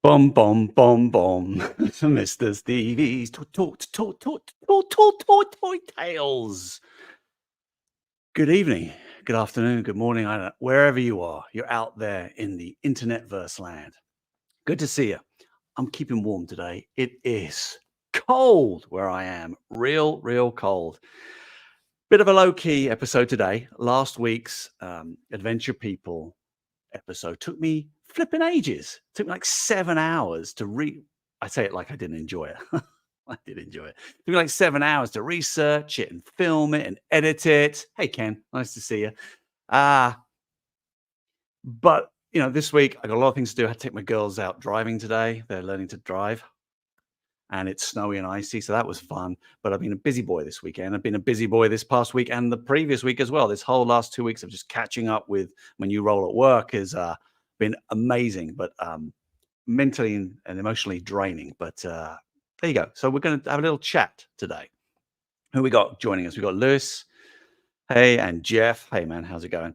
Bum bum bum bum. Mr. Stevie's toy tales. Good evening, good afternoon, good morning. I don't know, wherever you are, you're out there in the internet verse land. Good to see you. I'm keeping warm today. It is cold where I am. Real cold. Bit of a low key episode today. Last week's Adventure People episode took me flipping ages. Took me like 7 hours to read. I say it like I didn't enjoy it. I did enjoy it. Took me like 7 hours to research it and film it and edit it. Hey Ken, nice to see you. Ah, but this week I got a lot of things to do. I had to take my girls out driving today. They're learning to drive, and it's snowy and icy, so that was fun. But I've been a busy boy this weekend. I've been a busy boy this past week and the previous week as well. This whole last 2 weeks of just catching up with my new role at work has been amazing, but mentally and emotionally draining. But there you go. So we're going to have a little chat today. Who we got joining us? We got Lewis. Hey, and Jeff. Hey, man, how's it going?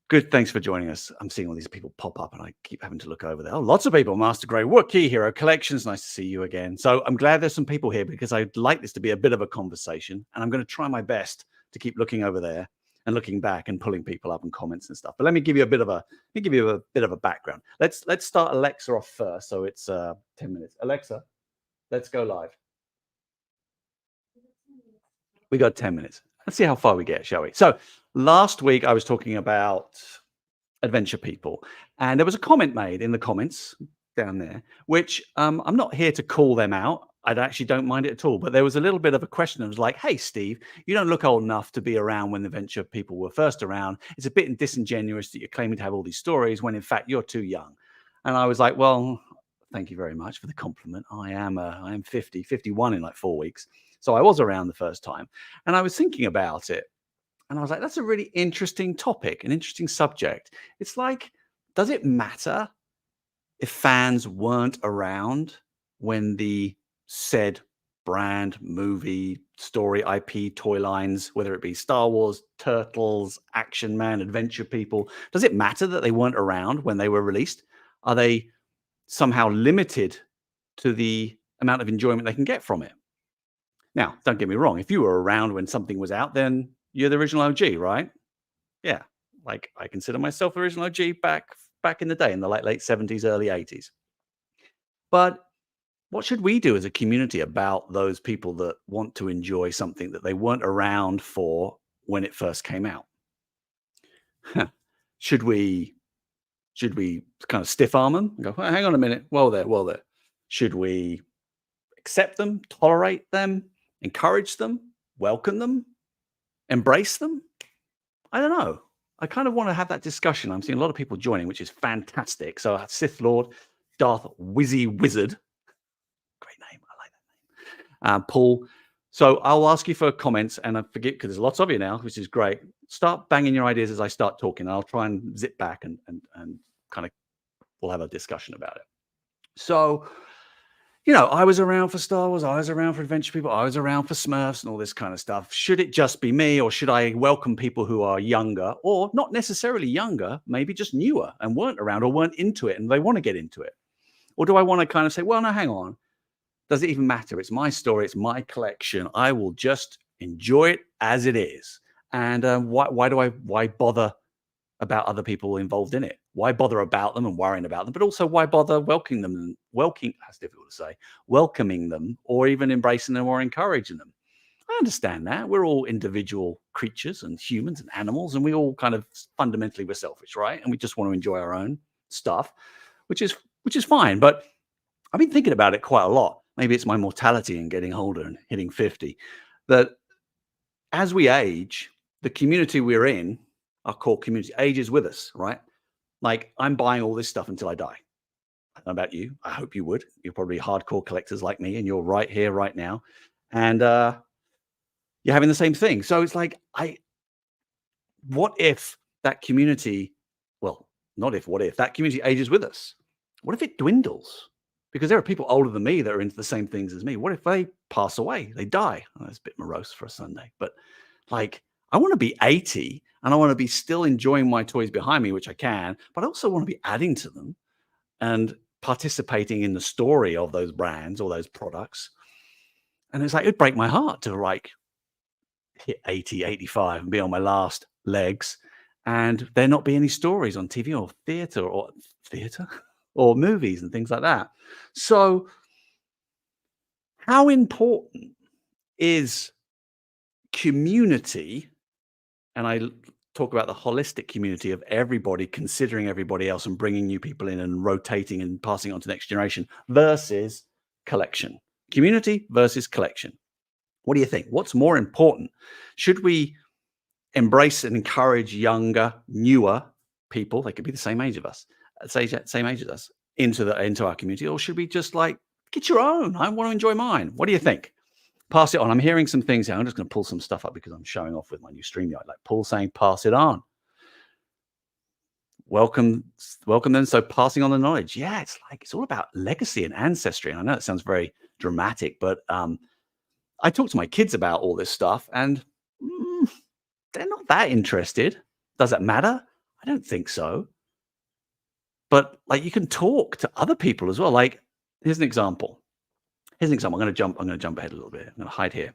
Good. Thanks for joining us. I'm seeing all these people pop up and I keep having to look over there. Oh, lots of people. Master Grey, Wookiee, Hero Collections. Nice to see you again. So I'm glad there's some people here because I'd like this to be a bit of a conversation. And I'm going to try my best to keep looking over there and looking back and pulling people up and comments and stuff. But let me give you a bit of a background. Let's start Alexa off first. So it's 10 minutes. Alexa, let's go live. We got 10 minutes. Let's see how far we get, shall we? So last week I was talking about Adventure People, and there was a comment made in the comments down there, which I'm not here to call them out. I actually don't mind it at all. But there was a little bit of a question. It was like, hey, Steve, you don't look old enough to be around when the Adventure People were first around. It's a bit disingenuous that you're claiming to have all these stories when in fact you're too young. And I was like, well, thank you very much for the compliment. I am 50, 51 in like 4 weeks. So I was around the first time. And I was thinking about it. And I was like, that's a really interesting topic, an interesting subject. It's like, does it matter if fans weren't around when the said brand, movie, story, IP, toy lines, whether it be Star Wars, Turtles, Action Man, Adventure People, does it matter that they weren't around when they were released? Are they somehow limited to the amount of enjoyment they can get from it? Now, don't get me wrong. If you were around when something was out, then you're the original OG, right? Yeah. Like I consider myself the original OG back in the day, in the late 70s, early 80s. But what should we do as a community about those people that want to enjoy something that they weren't around for when it first came out? should we should we kind of stiff arm them and go, "Well, hang on a minute, well there. Should we accept them, tolerate them, encourage them, welcome them, embrace them? I don't know. I kind of want to have that discussion. I'm seeing a lot of people joining, which is fantastic. So Sith Lord, Darth Wizzy Wizard, great name. I like that name. Paul. So I'll ask you for comments, and I forget because there's lots of you now, which is great. Start banging your ideas as I start talking. I'll try and zip back and kind of we'll have a discussion about it. So I was around for Star Wars, I was around for Adventure People, I was around for Smurfs and all this kind of stuff. Should it just be me, or should I welcome people who are younger, or not necessarily younger, maybe just newer and weren't around or weren't into it and they want to get into it? Or do I want to kind of say, well, no, hang on. Does it even matter? It's my story, it's my collection. I will just enjoy it as it is. And why bother about other people involved in it? Why bother about them and worrying about them? But also, why bother welcoming them? That's difficult to say. Welcoming them, or even embracing them, or encouraging them. I understand that we're all individual creatures and humans and animals, and we all kind of fundamentally we're selfish, right? And we just want to enjoy our own stuff, which is fine. But I've been thinking about it quite a lot. Maybe it's my mortality and getting older and hitting 50. That as we age, the community we're in, our core community, ages with us, right? Like I'm buying all this stuff until I die. I don't know about you. I hope you would. You're probably hardcore collectors like me, and you're right here, right now. And you're having the same thing. So it's like, what if that community, well, not if, what if that community ages with us? What if it dwindles? Because there are people older than me that are into the same things as me. What if they pass away? They die. Oh, that's a bit morose for a Sunday, but like, I want to be 80 and I want to be still enjoying my toys behind me, which I can, but I also want to be adding to them and participating in the story of those brands or those products. And it's like, it'd break my heart to like hit 80, 85 and be on my last legs and there not be any stories on TV or theater or movies and things like that. So how important is community? And talk about the holistic community of everybody considering everybody else and bringing new people in and rotating and passing on to the next generation versus collection. Community versus collection. What do you think? What's more important? Should we embrace and encourage younger, newer people? They could be the same age of us, same age as us, into our community, or should we just like get your own? I want to enjoy mine. What do you think? Pass it on. I'm hearing some things here. I'm just going to pull some stuff up because I'm showing off with my new StreamYard. Like Paul saying, pass it on. Welcome then. So passing on the knowledge. Yeah, it's all about legacy and ancestry. And I know it sounds very dramatic, but I talk to my kids about all this stuff and they're not that interested. Does it matter? I don't think so. But like you can talk to other people as well. Like here's an example. I'm going to jump ahead a little bit. I'm going to hide here.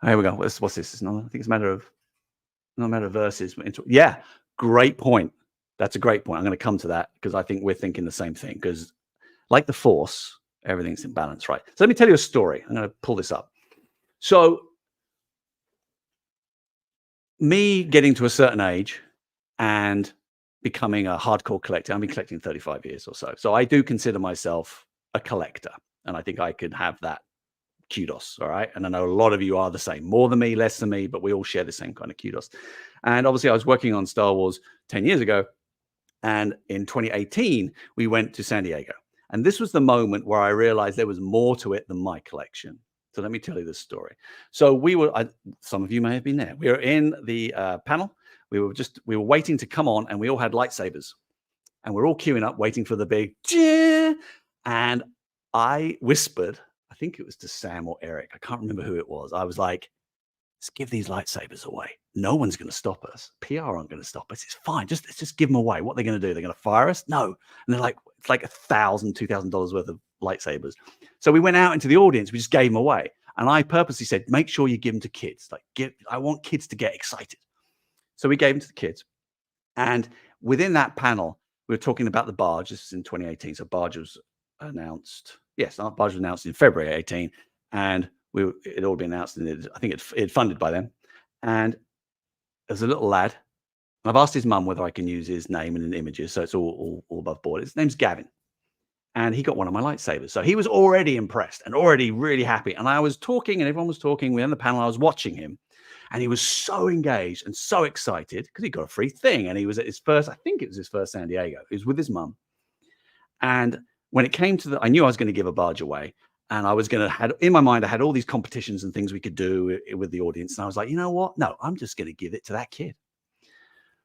Here we go. What's this? I think it's a matter of verses. Yeah, great point. That's a great point. I'm going to come to that because I think we're thinking the same thing. Because like the Force, everything's in balance, right? So let me tell you a story. I'm going to pull this up. So me getting to a certain age and becoming a hardcore collector. I've been collecting 35 years or so. So I do consider myself a collector. And I think I could have that kudos. All right. And I know a lot of you are the same, more than me, less than me, but we all share the same kind of kudos. And obviously I was working on Star Wars 10 years ago. And in 2018, we went to San Diego. And this was the moment where I realized there was more to it than my collection. So let me tell you this story. So some of you may have been there. We were in the panel. We were waiting to come on and we all had lightsabers. And we're all queuing up, waiting for the big, and I whispered, I think it was to Sam or Eric. I can't remember who it was. I was like, let's give these lightsabers away. No one's going to stop us. PR aren't going to stop us. It's fine. Let's just give them away. What are they going to do? They're going to fire us? No. And they're like, it's like $1,000, $2,000 worth of lightsabers. So we went out into the audience. We just gave them away. And I purposely said, make sure you give them to kids. I want kids to get excited. So we gave them to the kids. And within that panel, we were talking about the barge. This is in 2018. So barge was announced. Yes, our barge was announced in February 18. And it all been announced. And I think it funded by them. And there's a little lad. I've asked his mum whether I can use his name in images. So it's all above board. His name's Gavin. And he got one of my lightsabers. So he was already impressed and already really happy. And I was talking and everyone was talking. We were on the panel. I was watching him. And he was so engaged and so excited because he got a free thing. And he was at his first, I think it was his first San Diego. He was with his mum. And when it came to I knew I was going to give a barge away. And I was going to in my mind, I had all these competitions and things we could do with the audience. And I was like, you know what? No, I'm just going to give it to that kid.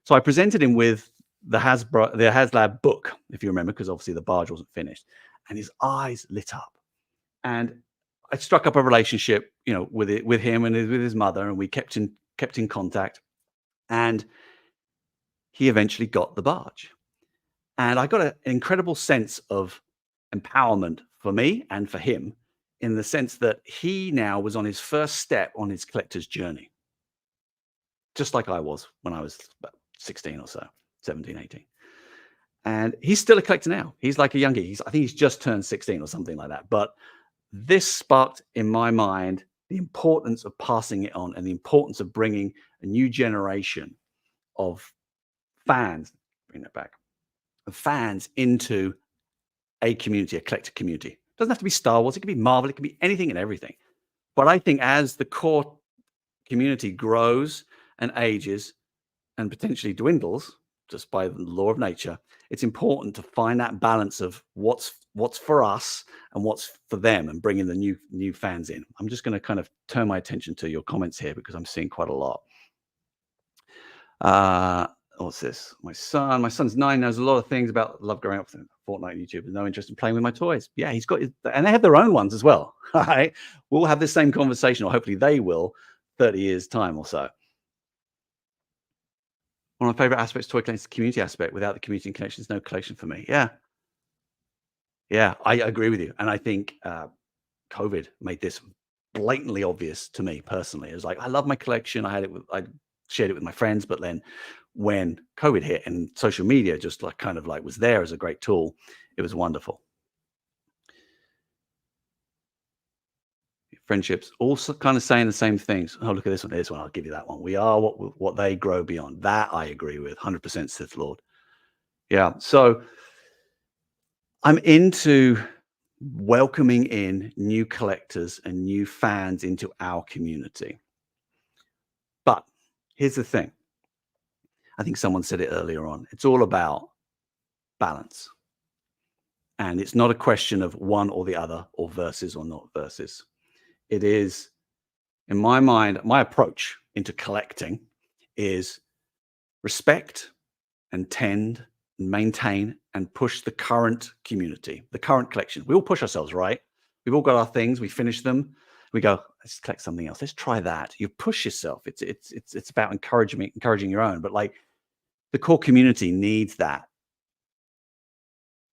So I presented him with the HasLab book, if you remember, because obviously the barge wasn't finished. And his eyes lit up. And I struck up a relationship, with him and with his mother, and we kept in contact. And he eventually got the barge. And I got an incredible sense of empowerment for me and for him, in the sense that he now was on his first step on his collector's journey, just like I was when I was about 16 or so, 17, 18. And he's still a collector now. He's like a youngie. I think he's just turned 16 or something like that. But this sparked in my mind the importance of passing it on and the importance of bringing a new generation of fans, of fans into a community, a collector community. It doesn't have to be Star Wars. It could be Marvel. It could be anything and everything. But I think as the core community grows and ages and potentially dwindles just by the law of nature, it's important to find that balance of what's for us and what's for them and bringing the new fans in. I'm just going to kind of turn my attention to your comments here because I'm seeing quite a lot. What's this? My son's 9, knows a lot of things about love growing up with Fortnite, YouTube, and no interest in playing with my toys. Yeah, he's got and they have their own ones as well. All right. We'll have this same conversation, or hopefully they will, 30 years time or so. One of my favorite aspects of toy collecting is the community aspect. Without the community and connection, there's no collection for me. Yeah. Yeah, I agree with you, and I think COVID made this blatantly obvious to me personally. It was like I love my collection. I shared it with my friends, but then when COVID hit and social media just like kind of like was there as a great tool, it was wonderful. Friendships also kind of saying the same things. Oh, look at this one. This one. I'll give you that one. We are what they grow beyond. That I agree with. 100% Sith Lord. Yeah. So I'm into welcoming in new collectors and new fans into our community. But here's the thing. I think someone said it earlier on. It's all about balance. And it's not a question of one or the other or versus or not versus. It is, in my mind, my approach into collecting is respect and tend and maintain and push the current community, the current collection. We all push ourselves, right? We've all got our things, we finish them, we go, let's collect something else. Let's try that. You push yourself. It's about encouraging your own. But like the core community needs that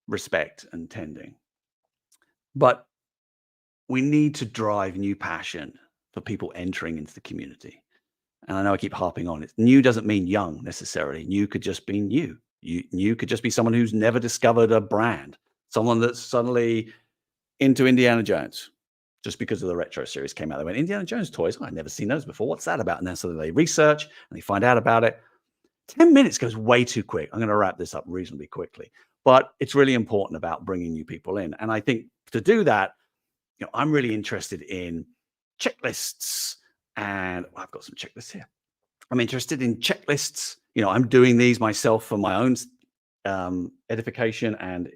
respect and tending. But we need to drive new passion for people entering into the community. And I know I keep harping on it. New doesn't mean young necessarily. New could just be new. New could just be someone who's never discovered a brand, someone that's suddenly into Indiana Jones just because of the retro series came out. They went, Indiana Jones toys? Oh, I've never seen those before. What's that about? And then so they research and they find out about it. 10 minutes goes way too quick. I'm going to wrap this up reasonably quickly. But it's really important about bringing new people in. And I think to do that, I'm really interested in checklists and I've got some checklists here. I'm interested in checklists. I'm doing these myself for my own edification and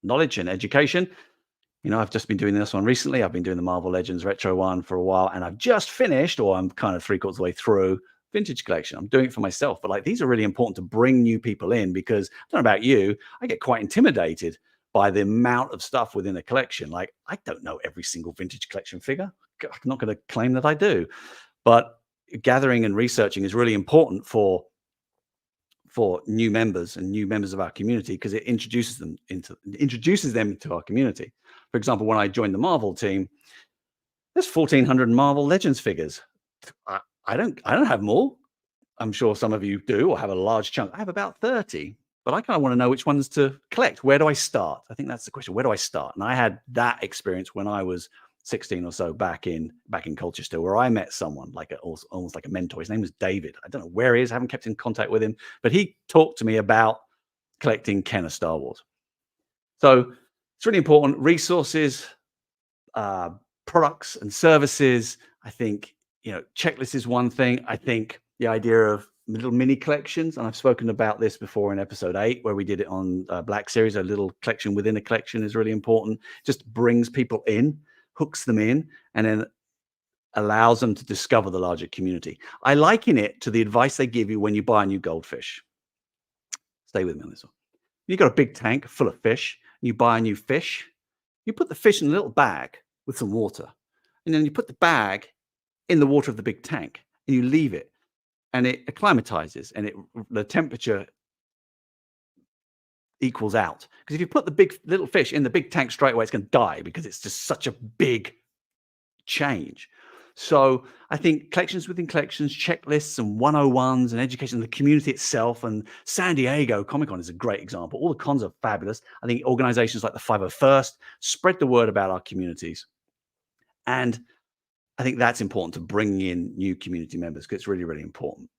knowledge and education. I've just been doing this one recently. I've been doing the Marvel Legends retro one for a while, and I've just finished, or I'm kind of three-quarters of the way through, vintage collection. I'm doing it for myself, but like these are really important to bring new people in because I don't know about you, I get quite intimidated by the amount of stuff within a collection. Like I don't know every single vintage collection figure. I'm not going to claim that I do, but gathering and researching is really important for new members and new members of our community because it introduces them into our community. For example, when I joined the Marvel team, there's 1,400 Marvel Legends figures. I don't have more. I'm sure some of you do or have a large chunk. I have about 30, but I kind of want to know which ones to collect. Where do I start? I think that's the question. Where do I start? And I had that experience when I was 16 or so back in Colchester, where I met someone like almost like a mentor. His name was David. I don't know where he is. I haven't kept in contact with him, but he talked to me about collecting Kenner Star Wars. So it's really important. Resources, products and services. I think, checklist is one thing. I think the idea of little mini collections, and I've spoken about this before in episode 8, where we did it on Black Series, a little collection within a collection is really important. Just brings people in, hooks them in, and then allows them to discover the larger community. I liken it to the advice they give you when you buy a new goldfish. Stay with me on this one. You've got a big tank full of fish, and you buy a new fish. You put the fish in a little bag with some water, and then you put the bag in the water of the big tank, and you leave it, and it acclimatizes, and the temperature equals out. Because if you put the big little fish in the big tank straight away, it's going to die because it's just such a big change. So I think collections within collections, checklists and 101s and education, the community itself, and San Diego Comic-Con is a great example. All the cons are fabulous. I think organizations like the 501st spread the word about our communities. And I think that's important to bring in new community members because it's really, really important.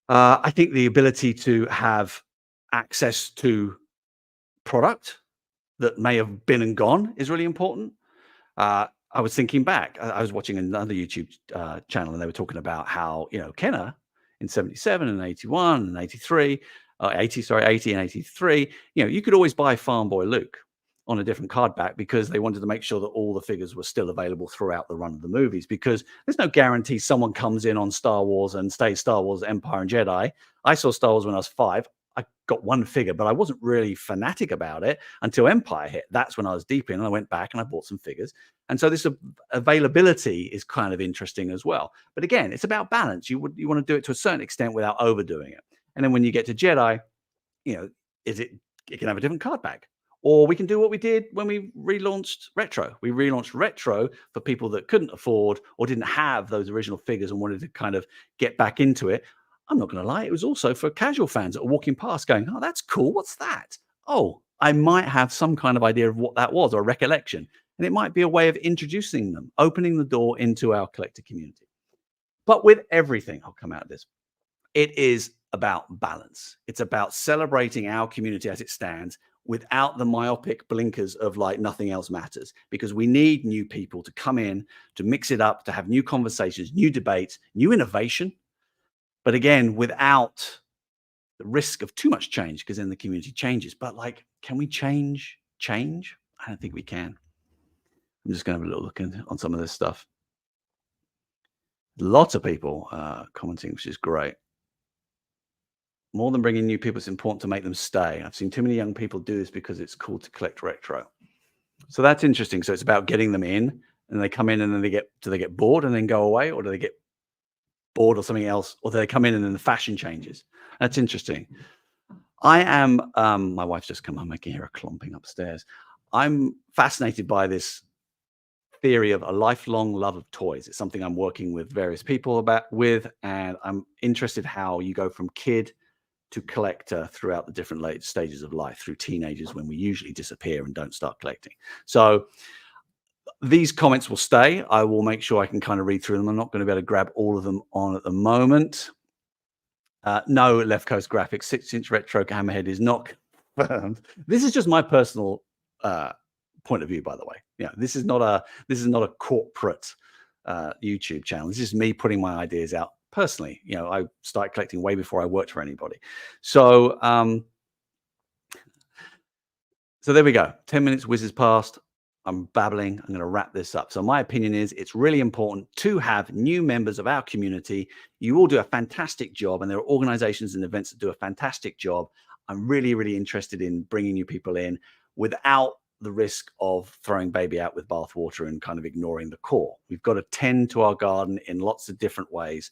I think the ability to have access to product that may have been and gone is really important. I was thinking back, I was watching another YouTube channel and they were talking about how, Kenner in 77 and 81 and 83, 80 and 83, you could always buy Farm Boy Luke on a different card back because they wanted to make sure that all the figures were still available throughout the run of the movies because there's no guarantee someone comes in on Star Wars and stays Star Wars, Empire and Jedi. I saw Star Wars when I was 5. I got one figure, but I wasn't really fanatic about it until Empire hit. That's when I was deep in and I went back and I bought some figures. And so this availability is kind of interesting as well. But again, it's about balance. You want to do it to a certain extent without overdoing it. And then when you get to Jedi, it can have a different card back Or we can do what we did when we relaunched Retro. We relaunched Retro for people that couldn't afford or didn't have those original figures and wanted to kind of get back into it. I'm not going to lie, it was also for casual fans that are walking past going, oh, that's cool. What's that? Oh, I might have some kind of idea of what that was or recollection. And it might be a way of introducing them, opening the door into our collector community. But with everything, I'll come out of this, it is about balance. It's about celebrating our community as it stands without the myopic blinkers of like nothing else matters, because we need new people to come in, to mix it up, to have new conversations, new debates, new innovation. But again, without the risk of too much change, because then the community changes. But like, can we change? I don't think we can. I'm just going to have a little look on some of this stuff. Lots of people commenting, which is great. More than bringing new people, it's important to make them stay. I've seen too many young people do this because it's cool to collect retro. So that's interesting. So it's about getting them in, and they come in and then do they get bored and then go away, or do they get bored or something else, or do they come in and then the fashion changes? That's interesting. I am, my wife's just come home. I can hear her clomping upstairs. I'm fascinated by this theory of a lifelong love of toys. It's something I'm working with various people and I'm interested how you go from kid to collector throughout the different late stages of life, through teenagers when we usually disappear and don't start collecting. So these comments will stay. I will make sure I can kind of read through them. I'm not going to be able to grab all of them on at the moment. No, Left Coast Graphics 6-inch retro hammerhead is not confirmed. This is just my personal point of view, by the way. Yeah, this is not a corporate YouTube channel. This is me putting my ideas out personally. You know, I started collecting way before I worked for anybody. So so there we go. 10 minutes whizzes past. I'm babbling. I'm going to wrap this up. So my opinion is it's really important to have new members of our community. You all do a fantastic job, and there are organizations and events that do a fantastic job. I'm really, really interested in bringing new people in without the risk of throwing baby out with bathwater and kind of ignoring the core. We've got to tend to our garden in lots of different ways.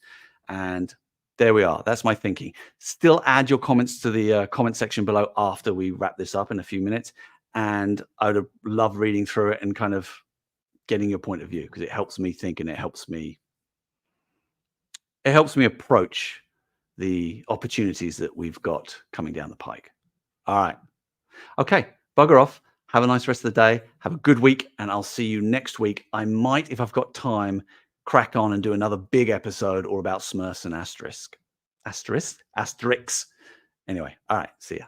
And there we are. That's my thinking. Still add your comments to the comment section below after we wrap this up in a few minutes. And I would love reading through it and kind of getting your point of view, because it helps me think and it helps me approach the opportunities that we've got coming down the pike. All right. Okay. Bugger off. Have a nice rest of the day. Have a good week, and I'll see you next week. I might, if I've got time, crack on and do another big episode all about Smurfs and Asterix. Anyway, all right. See ya.